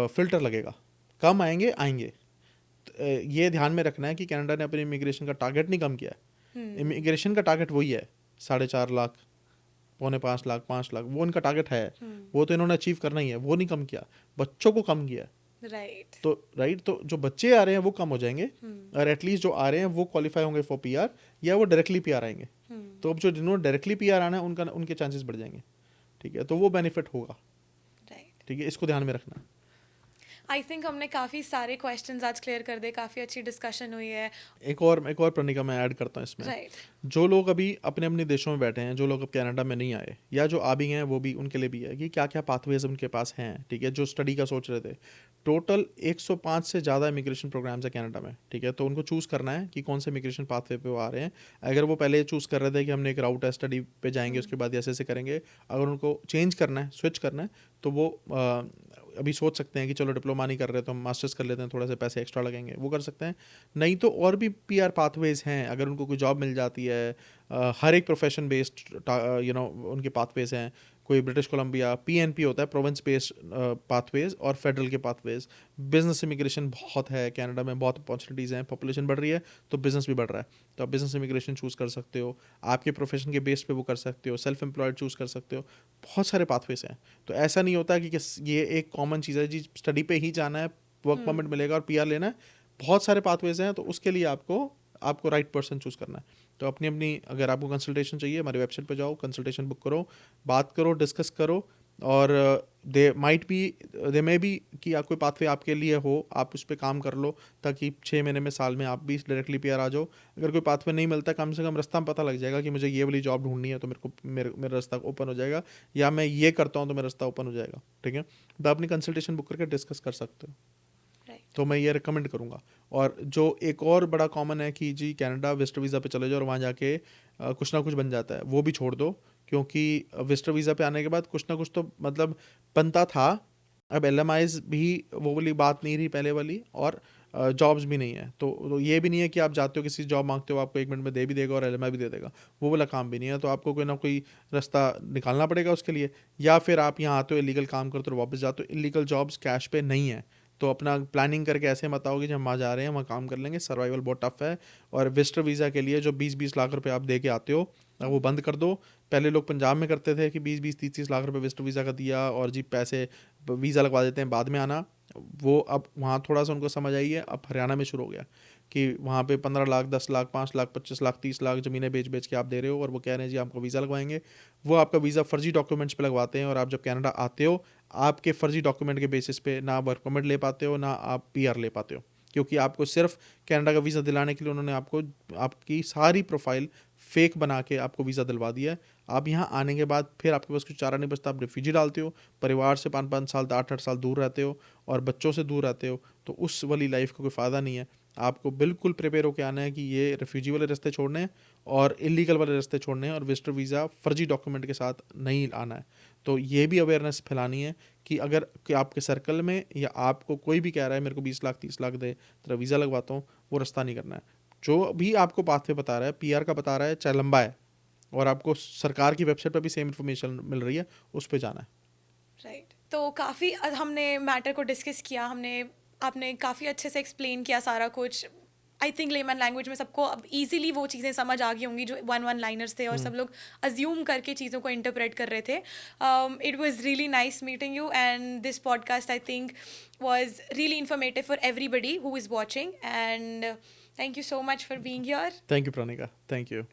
फिल्टर लगेगा, कम आएंगे आएंगे। ये ध्यान में रखना है कि कनाडा ने अपने इमिग्रेशन का टारगेट नहीं कम किया है। इमिग्रेशन का टारगेट वही है, 4.5 लाख, 4.25 लाख, 5 लाख, वो इनका टारगेट है, वो तो इन्होंने अचीव करना ही है, वो नहीं कम किया, बच्चों को कम किया।
राइट।
तो जो बच्चे आ रहे हैं वो कम हो जाएंगे, और एटलीस्ट जो आ रहे हैं वो क्वालिफाई होंगे फॉर पीआर, या वो डायरेक्टली पीआर आएंगे। तो अब जो जिन्होंने डायरेक्टली पीआर आना है उनके चांसेस बढ़ जाएंगे, ठीक है। तो वो बेनिफिट होगा,
राइट।
ठीक है, इसको ध्यान में रखना।
आई थिंक हमने काफ़ी सारे क्वेश्चंस आज क्लियर कर दिए, काफ़ी अच्छी डिस्कशन हुई है।
एक और प्रणिका मैं ऐड करता हूँ इसमें,
राइट।
जो लोग अभी अपने अपने देशों में बैठे हैं, जो लोग अब कनाडा में नहीं आए, या जो आ भी हैं, वो भी, उनके लिए भी है कि क्या क्या पाथवेज उनके पास हैं, ठीक है। जो स्टडी का सोच रहे थे, टोटल 105 से ज़्यादा इमिग्रेशन प्रोग्राम्स है कनाडा में, ठीक है। तो उनको चूज़ करना है कि कौन से इमिग्रेशन पाथवे पे वो आ रहे हैं। अगर वो पहले चूज़ कर रहे थे कि हमने एक राउट है, स्टडी पे जाएंगे, उसके बाद ऐसे ऐसे करेंगे, अगर उनको चेंज करना है, स्विच करना है, तो वो अभी सोच सकते हैं कि चलो डिप्लोमा नहीं कर रहे तो हम मास्टर्स कर लेते हैं, थोड़ा सा पैसे एक्स्ट्रा लगेंगे, वो कर सकते हैं। नहीं तो और भी पीआर पाथवेज हैं, अगर उनको कोई जॉब मिल जाती है, हर एक प्रोफेशन बेस्ड उनके पाथवेज हैं। कोई ब्रिटिश कोलंबिया पीएनपी होता है, प्रोविंस बेस्ड पाथवेज, और फेडरल के पाथवेज। बिजनेस इमिग्रेशन बहुत है कनाडा में, बहुत अपॉर्चुनिटीज़ हैं, पॉपुलेशन बढ़ रही है तो बिजनेस भी बढ़ रहा है, तो आप बिजनेस इमिग्रेशन चूज़ कर सकते हो, आपके प्रोफेशन के बेस पे वो कर सकते हो, सेल्फ एम्प्लॉयड चूज़ कर सकते हो, बहुत सारे पाथवेज हैं। तो ऐसा नहीं होता कि ये एक कॉमन चीज़ है जी, स्टडी पे ही जाना है, वर्क परमिट मिलेगा और पीआर लेना है। बहुत सारे पाथवेज हैं, तो उसके लिए आपको राइट पर्सन चूज़ करना है। तो अपनी अगर आपको कंसल्टेशन चाहिए, हमारी वेबसाइट पर जाओ, कंसल्टेशन बुक करो, बात करो, डिस्कस करो, और दे मे बी कि कोई पाथवे आपके लिए हो, आप उस पर काम कर लो, ताकि 6 महीने में, साल में आप भी डायरेक्टली पीआर आ जाओ। अगर कोई पाथवे नहीं मिलता, कम से कम रास्ता में पता लग जाएगा कि मुझे ये वाली जॉब ढूंढनी है, तो मेरा रास्ता ओपन हो जाएगा, या मैं ये करता हूँ तो मेरा रास्ता ओपन हो जाएगा, ठीक है। तो अपनी कंसल्टेशन बुक करके डिस्कस कर सकते हो, तो मैं ये रिकमेंड करूँगा। और जो एक और बड़ा कॉमन है कि जी कनाडा विजिटर वीज़ा पे चले जाओ और वहाँ जाके कुछ ना कुछ बन जाता है, वो भी छोड़ दो, क्योंकि विजिटर वीज़ा पे आने के बाद कुछ ना कुछ तो मतलब बनता था। अब एलएमआईज भी वो वाली बात नहीं रही पहले वाली, और जॉब्स भी नहीं है, तो ये भी नहीं है कि आप जाते हो किसी जॉब मांगते हो, आपको 1 मिनट में दे भी देगा और एलएमआई भी दे देगा, वो वाला काम भी नहीं है। तो आपको कोई ना कोई रास्ता निकालना पड़ेगा उसके लिए, या फिर आप यहाँ आते हो, इलीगल काम करते हो, वापस जाते हो। इलीगल जॉब्स कैश पे नहीं है, तो अपना प्लानिंग करके ऐसे मत आओ कि जब हम वहाँ जा रहे हैं वहाँ काम कर लेंगे, सर्वाइवल बहुत टफ है। और विजिटर वीज़ा के लिए जो 20-20 लाख रुपए आप दे के आते हो, वो बंद कर दो। पहले लोग पंजाब में करते थे कि 20-20, 30-30 लाख रुपए विजिटर वीज़ा का दिया और जी पैसे वीज़ा लगवा देते हैं, बाद में आना। वो अब वहाँ थोड़ा सा उनको समझ आई है, अब हरियाणा में शुरू हो गया कि वहाँ पे 15 लाख, 10 लाख, 5 लाख, 25 लाख, 30 लाख ज़मीनें बेच के आप दे रहे हो, और वो कह रहे हैं जी आपको वीज़ा लगवाएंगे। वो आपका वीज़ा फर्जी डॉक्यूमेंट्स पे लगवाते हैं, और आप जब कनाडा आते हो, आपके फर्जी डॉक्यूमेंट के बेसिस पे ना वर्क परमिट ले पाते हो, ना आप पीआर ले पाते हो, क्योंकि आपको सिर्फ कनाडा का वीज़ा दिलाने के लिए उन्होंने आपकी सारी प्रोफाइल फेक बना के आपको वीज़ा दिलवा दिया है। आप यहाँ आने के बाद फिर आपके पास कुछ चारा नहीं बचता, आप रिफ्यूजी डालते हो, परिवार से 5-5 साल, 8-8 साल दूर रहते हो, और बच्चों से दूर रहते हो, तो उस वाली लाइफ का कोई फ़ायदा नहीं है। आपको बिल्कुल प्रिपेयर होकर आना है कि ये रिफ्यूजी वाले रास्ते छोड़ने हैं और इलीगल वाले रास्ते छोड़ने हैं, और विजिटर वीज़ा फर्जी डॉक्यूमेंट के साथ नहीं आना है। तो ये भी अवेयरनेस फैलानी है कि अगर कि आपके सर्कल में या आपको कोई भी कह रहा है मेरे को 20 लाख 30 लाख दे, तेरा वीज़ा लगवाता हूँ, वो रास्ता नहीं करना है। जो भी आपको पाथवे बता रहा है, पीआर का बता रहा है, चाहे लंबा है, और आपको सरकार की वेबसाइट पर भी सेम इन्फॉर्मेशन मिल रही है, उस पर जाना है।
राइट। तो काफ़ी हमने मैटर को डिस्कस किया, आपने काफ़ी अच्छे से एक्सप्लेन किया सारा कुछ। आई थिंक लेमन लैंग्वेज में सबको अब ईजिली वो चीज़ें समझ आ गई होंगी जो वन लाइनर्स थे और सब लोग अज्यूम करके चीज़ों को इंटरप्रेट कर रहे थे. It was really nice meeting you and this podcast I think was really informative for everybody who is watching, and thank you so much for being here.
Thank you, Pranika. Thank you.